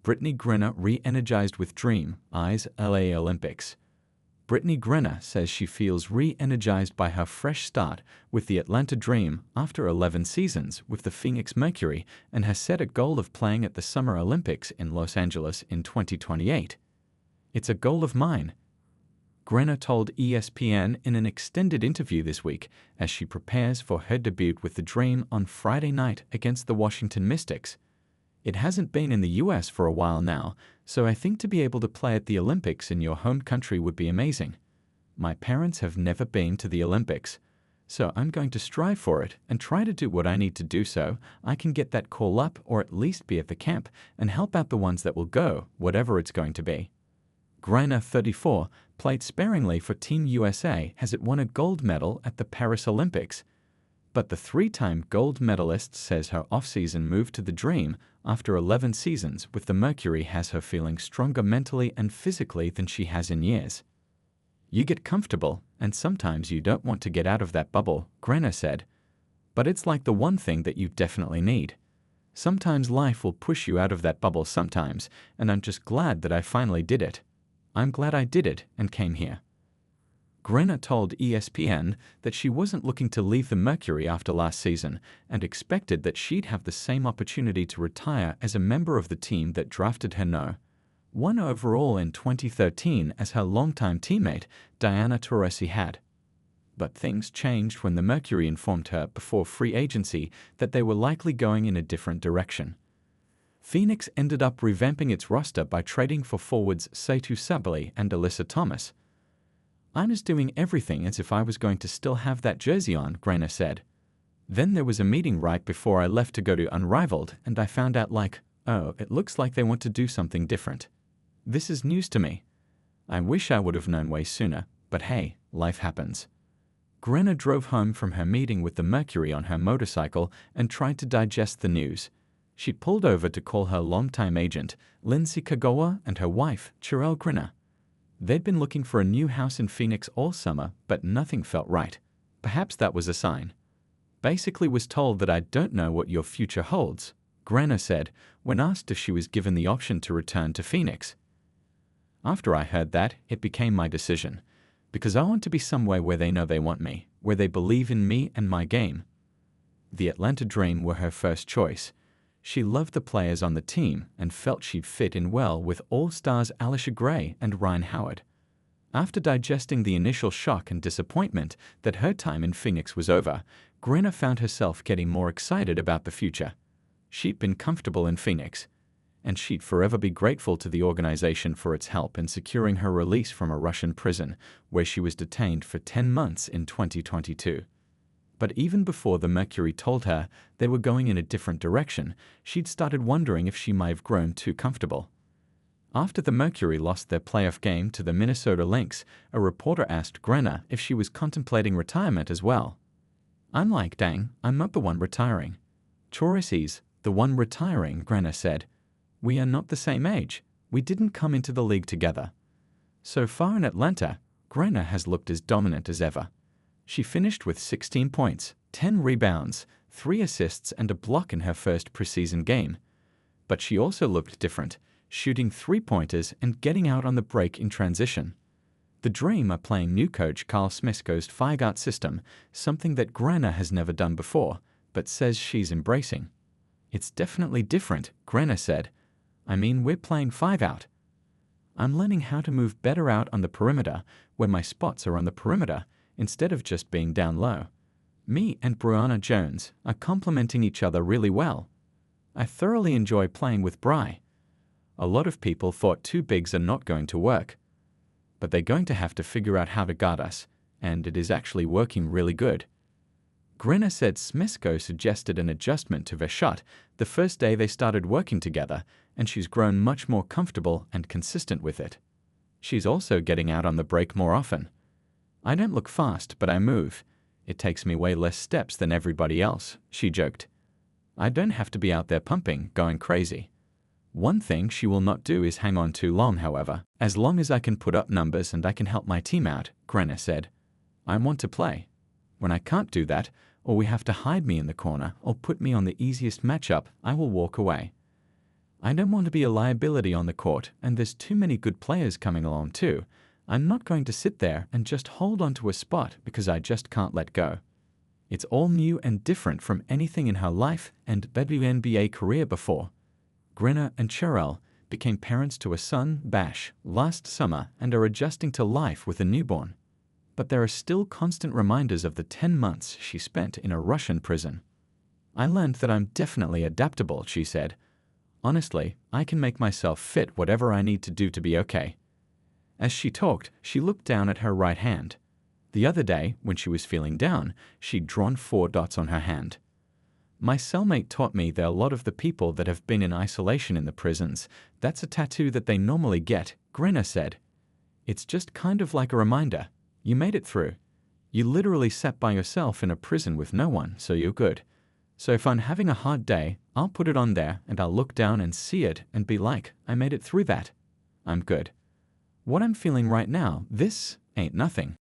Brittney Griner re-energized with Dream, Eyes LA Olympics. Brittney Griner says she feels re-energized by her fresh start with the Atlanta Dream after 11 seasons with the Phoenix Mercury and has set a goal of playing at the Summer Olympics in Los Angeles in 2028. "It's a goal of mine," Griner told ESPN in an extended interview this week as she prepares for her debut with the Dream on Friday night against the Washington Mystics. "It hasn't been in the US for a while now, so I think to be able to play at the Olympics in your home country would be amazing. My parents have never been to the Olympics, so I'm going to strive for it and try to do what I need to do so I can get that call up or at least be at the camp and help out the ones that will go, whatever it's going to be." Griner, 34, played sparingly for Team USA as it won a gold medal at the Paris Olympics. But the three-time gold medalist says her off-season move to the Dream after 11 seasons with the Mercury has her feeling stronger mentally and physically than she has in years. "You get comfortable, and sometimes you don't want to get out of that bubble," Griner said. "But it's like the one thing that you definitely need. Sometimes life will push you out of that bubble sometimes, and I'm just glad that I finally did it. I'm glad I did it and came here." Griner told ESPN that she wasn't looking to leave the Mercury after last season and expected that she'd have the same opportunity to retire as a member of the team that drafted her no. 1 overall in 2013 as her longtime teammate Diana Taurasi had. But things changed when the Mercury informed her before free agency that they were likely going in a different direction. Phoenix ended up revamping its roster by trading for forwards Seitu Sabali and Alyssa Thomas. "I was doing everything as if I was going to still have that jersey on," Griner said. "Then there was a meeting right before I left to go to Unrivaled, and I found out oh, it looks like they want to do something different. This is news to me. I wish I would have known way sooner, but hey, life happens." Griner drove home from her meeting with the Mercury on her motorcycle and tried to digest the news. She pulled over to call her longtime agent, Lindsay Kagawa, and her wife, Cherelle Griner. They'd been looking for a new house in Phoenix all summer, but nothing felt right. Perhaps that was a sign. "Basically was told that I don't know what your future holds," Griner said when asked if she was given the option to return to Phoenix. "After I heard that, it became my decision, because I want to be somewhere where they know they want me, where they believe in me and my game." The Atlanta Dream were her first choice. She loved the players on the team and felt she'd fit in well with All-Stars Alicia Gray and Ryan Howard. After digesting the initial shock and disappointment that her time in Phoenix was over, Griner found herself getting more excited about the future. She'd been comfortable in Phoenix, and she'd forever be grateful to the organization for its help in securing her release from a Russian prison where she was detained for 10 months in 2022. But even before the Mercury told her they were going in a different direction, she'd started wondering if she might have grown too comfortable. After the Mercury lost their playoff game to the Minnesota Lynx, a reporter asked Griner if she was contemplating retirement as well. "I'm like, dang, I'm not the one retiring. Taurasi's the one retiring," Griner said. "We are not the same age. We didn't come into the league together." So far in Atlanta, Griner has looked as dominant as ever. She finished with 16 points, 10 rebounds, 3 assists and a block in her first preseason game. But she also looked different, shooting 3-pointers and getting out on the break in transition. The Dream are playing new coach Carl Smesko's 5-out system, something that Griner has never done before, but says she's embracing. "It's definitely different," Griner said. "I mean, we're playing 5-out. I'm learning how to move better out on the perimeter, where my spots are on the perimeter, instead of just being down low. Me and Brianna Jones are complementing each other really well. I thoroughly enjoy playing with Bri. A lot of people thought 2 bigs are not going to work, but they're going to have to figure out how to guard us, and it is actually working really good." Griner said Smesko suggested an adjustment to their shot the first day they started working together, and she's grown much more comfortable and consistent with it. She's also getting out on the break more often. "I don't look fast, but I move. It takes me way less steps than everybody else," she joked. "I don't have to be out there pumping, going crazy." One thing she will not do is hang on too long, however, as long as I can put up numbers and I can help my team out, Griner said. "I want to play. When I can't do that, or we have to hide me in the corner or put me on the easiest matchup, I will walk away. I don't want to be a liability on the court, and there's too many good players coming along too. I'm not going to sit there and just hold on to a spot because I just can't let go. It's all new and different from anything in her life and WNBA career before. Griner and Cherelle became parents to a son, Bash, last summer and are adjusting to life with a newborn. But there are still constant reminders of the 10 months she spent in a Russian prison. I learned that I'm definitely adaptable, she said. Honestly, I can make myself fit whatever I need to do to be okay. As she talked, she looked down at her right hand. The other day, when she was feeling down, she'd drawn 4 dots on her hand. My cellmate taught me that a lot of the people that have been in isolation in the prisons, that's a tattoo that they normally get, Griner said. It's just kind of like a reminder. You made it through. You literally sat by yourself in a prison with no one, so you're good. So if I'm having a hard day, I'll put it on there and I'll look down and see it and be like, I made it through that. I'm good. What I'm feeling right now, this ain't nothing.